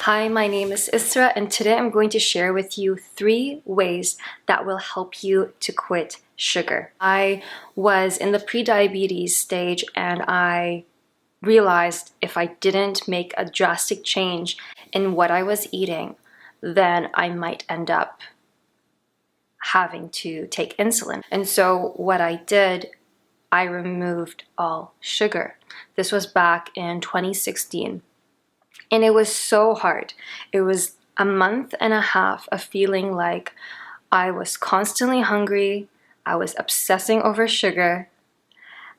Hi, my name is Isra, and today I'm going to share with you 3 ways that will help you to quit sugar. I was in the pre-diabetes stage and I realized if I didn't make a drastic change in what I was eating, then I might end up having to take insulin. And so what I did, I removed all sugar. This was back in 2016. And it was so hard. It was a month and a half of feeling like I was constantly hungry. I was obsessing over sugar.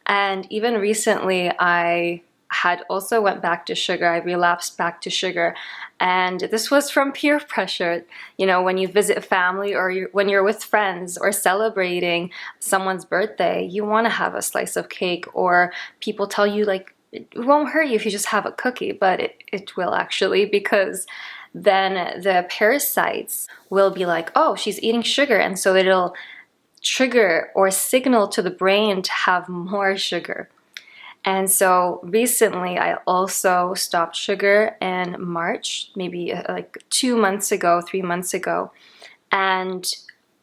And even recently, I had also went back to sugar. I relapsed back to sugar. And this was from peer pressure. You know, when you visit family or when you're with friends or celebrating someone's birthday, you want to have a slice of cake, or people tell you like, it won't hurt you if you just have a cookie, but it will actually, because then the parasites will be like, oh, she's eating sugar, and so it'll trigger or signal to the brain to have more sugar. And so recently I also stopped sugar in March, maybe like 2 months ago, 3 months ago, and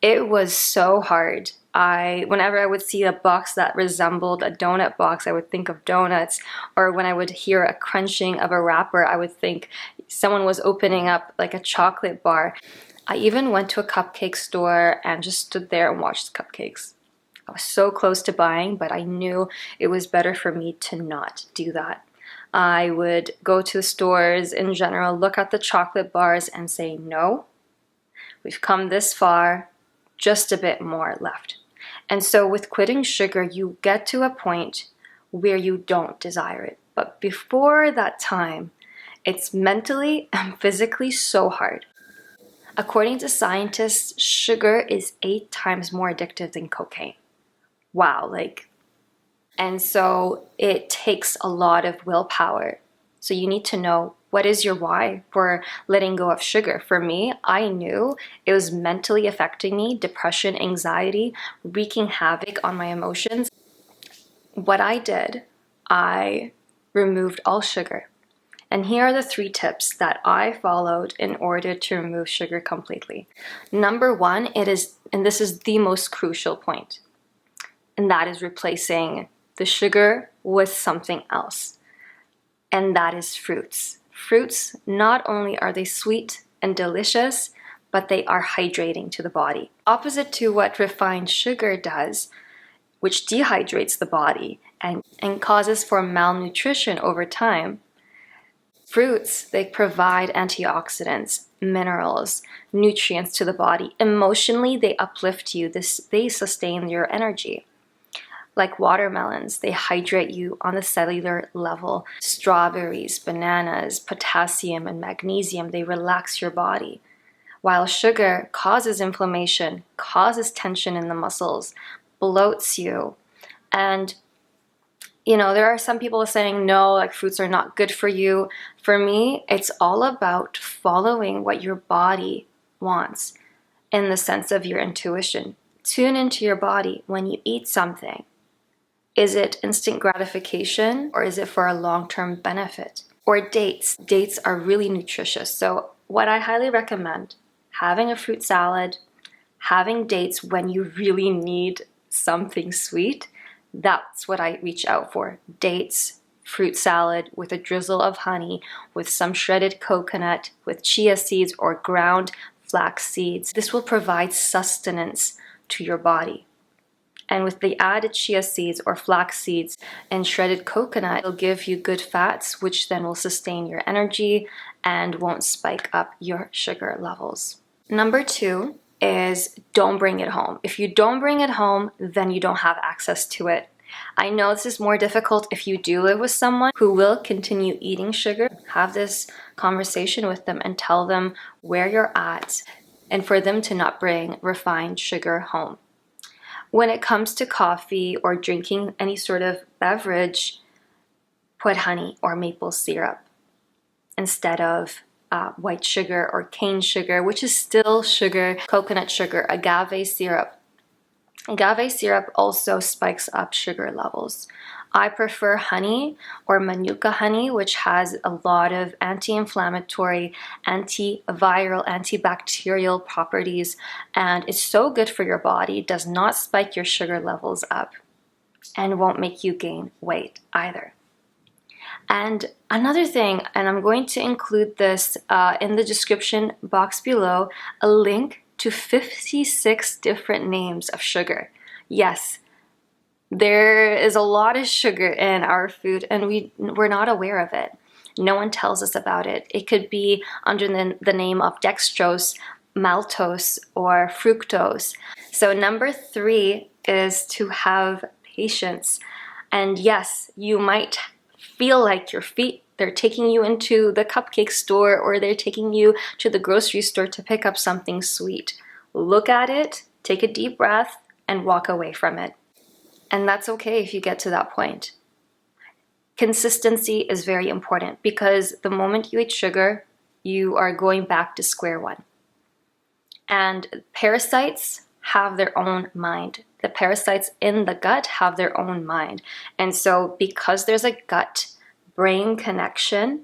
it was so hard. Whenever I would see a box that resembled a donut box, I would think of donuts, or when I would hear a crunching of a wrapper, I would think someone was opening up like a chocolate bar. I even went to a cupcake store and just stood there and watched cupcakes. I was so close to buying, but I knew it was better for me to not do that. I would go to the stores in general, look at the chocolate bars and say, no, we've come this far, just a bit more left. And so with quitting sugar, you get to a point where you don't desire it. But before that time, it's mentally and physically so hard. According to scientists, sugar is 8 times more addictive than cocaine. Wow, and so it takes a lot of willpower. So you need to know, what is your why for letting go of sugar? For me, I knew it was mentally affecting me, depression, anxiety, wreaking havoc on my emotions. What I did, I removed all sugar. And here are the 3 tips that I followed in order to remove sugar completely. Number 1, and this is the most crucial point, and that is replacing the sugar with something else. And that is fruits. Fruits, not only are they sweet and delicious, but they are hydrating to the body. Opposite to what refined sugar does, which dehydrates the body and causes for malnutrition over time, fruits, they provide antioxidants, minerals, nutrients to the body. Emotionally, they uplift you. They sustain your energy. Like watermelons, they hydrate you on the cellular level. Strawberries, bananas, potassium and magnesium, they relax your body. While sugar causes inflammation, causes tension in the muscles, bloats you. And you know, there are some people saying, no, like fruits are not good for you. For me, it's all about following what your body wants in the sense of your intuition. Tune into your body when you eat something. Is it instant gratification, or is it for a long-term benefit? Or dates. Dates are really nutritious. So what I highly recommend, having a fruit salad, having dates when you really need something sweet, that's what I reach out for. Dates, fruit salad with a drizzle of honey, with some shredded coconut, with chia seeds or ground flax seeds. This will provide sustenance to your body. And with the added chia seeds or flax seeds and shredded coconut, it'll give you good fats, which then will sustain your energy and won't spike up your sugar levels. Number 2 is don't bring it home. If you don't bring it home, then you don't have access to it. I know this is more difficult if you do live with someone who will continue eating sugar. Have this conversation with them and tell them where you're at, and for them to not bring refined sugar home. When it comes to coffee or drinking any sort of beverage, put honey or maple syrup instead of white sugar or cane sugar, which is still sugar, coconut sugar, agave syrup. Agave syrup also spikes up sugar levels. I prefer honey or manuka honey, which has a lot of anti-inflammatory, antiviral, antibacterial properties, and it's so good for your body. It does not spike your sugar levels up and won't make you gain weight either. And another thing, and I'm going to include this in the description box below, a link to 56 different names of sugar. Yes, there is a lot of sugar in our food and we're not aware of it. No one tells us about it. It could be under the name of dextrose, maltose, or fructose. So number 3 is to have patience. And yes, you might feel like they're taking you into the cupcake store or they're taking you to the grocery store to pick up something sweet. Look at it, take a deep breath, and walk away from it. And that's okay if you get to that point. Consistency is very important because the moment you eat sugar, you are going back to square one. And parasites have their own mind. The parasites in the gut have their own mind. And so because there's a gut-brain connection,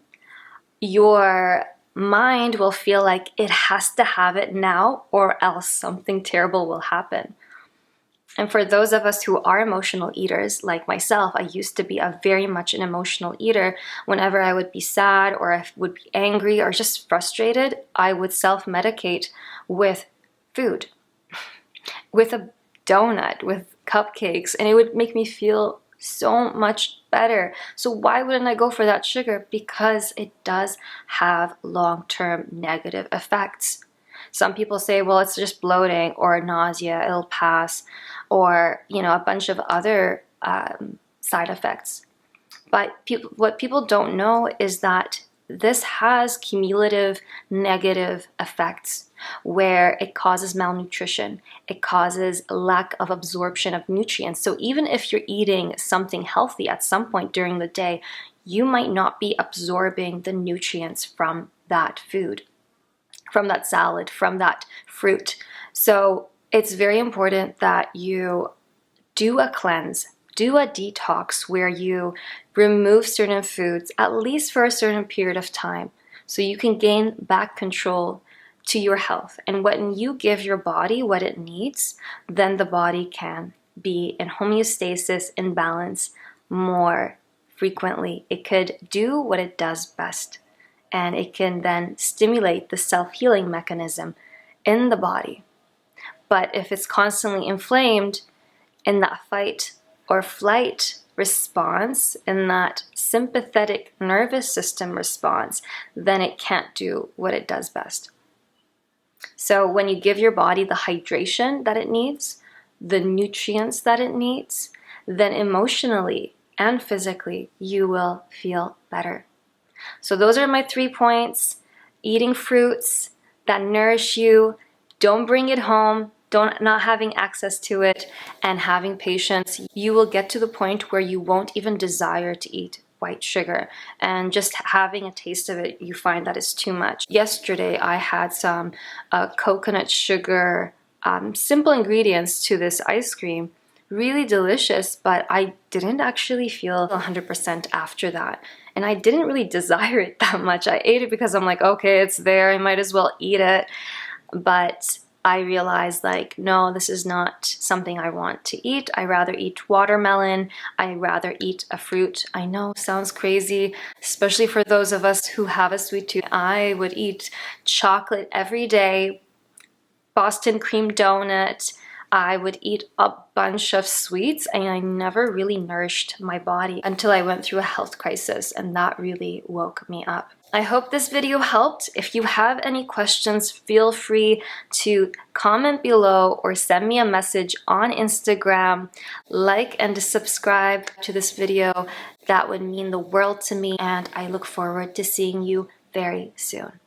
your mind will feel like it has to have it now or else something terrible will happen. And for those of us who are emotional eaters, like myself, I used to be very much an emotional eater. Whenever I would be sad or I would be angry or just frustrated, I would self-medicate with food, with a donut, with cupcakes, and it would make me feel so much better. So why wouldn't I go for that sugar? Because it does have long-term negative effects. Some people say, well, it's just bloating or nausea, it'll pass, or, a bunch of other side effects. But what people don't know is that this has cumulative negative effects where it causes malnutrition, it causes lack of absorption of nutrients. So even if you're eating something healthy at some point during the day, you might not be absorbing the nutrients from that food, from that salad, from that fruit. So it's very important that you do a cleanse, do a detox where you remove certain foods, at least for a certain period of time, so you can gain back control to your health. And when you give your body what it needs, then the body can be in homeostasis, in balance more frequently. It could do what it does best, and it can then stimulate the self-healing mechanism in the body. But if it's constantly inflamed in that fight or flight response, in that sympathetic nervous system response, then it can't do what it does best. So when you give your body the hydration that it needs, the nutrients that it needs, then emotionally and physically you will feel better. So those are my 3 points. Eating fruits that nourish you, don't bring it home, not having access to it, and having patience. You will get to the point where you won't even desire to eat white sugar, and just having a taste of it, you find that it's too much. Yesterday I had some coconut sugar, simple ingredients to this ice cream, really delicious, but I didn't actually feel 100% after that. And I didn't really desire it that much. I ate it because I'm like, okay, it's there, I might as well eat it. But I realized, like, no, this is not something I want to eat. I rather eat watermelon. I rather eat a fruit. I know, sounds crazy, especially for those of us who have a sweet tooth. I would eat chocolate every day, Boston cream donut. I would eat a bunch of sweets, and I never really nourished my body until I went through a health crisis, and that really woke me up. I hope this video helped. If you have any questions, feel free to comment below or send me a message on Instagram. Like and subscribe to this video. That would mean the world to me, and I look forward to seeing you very soon.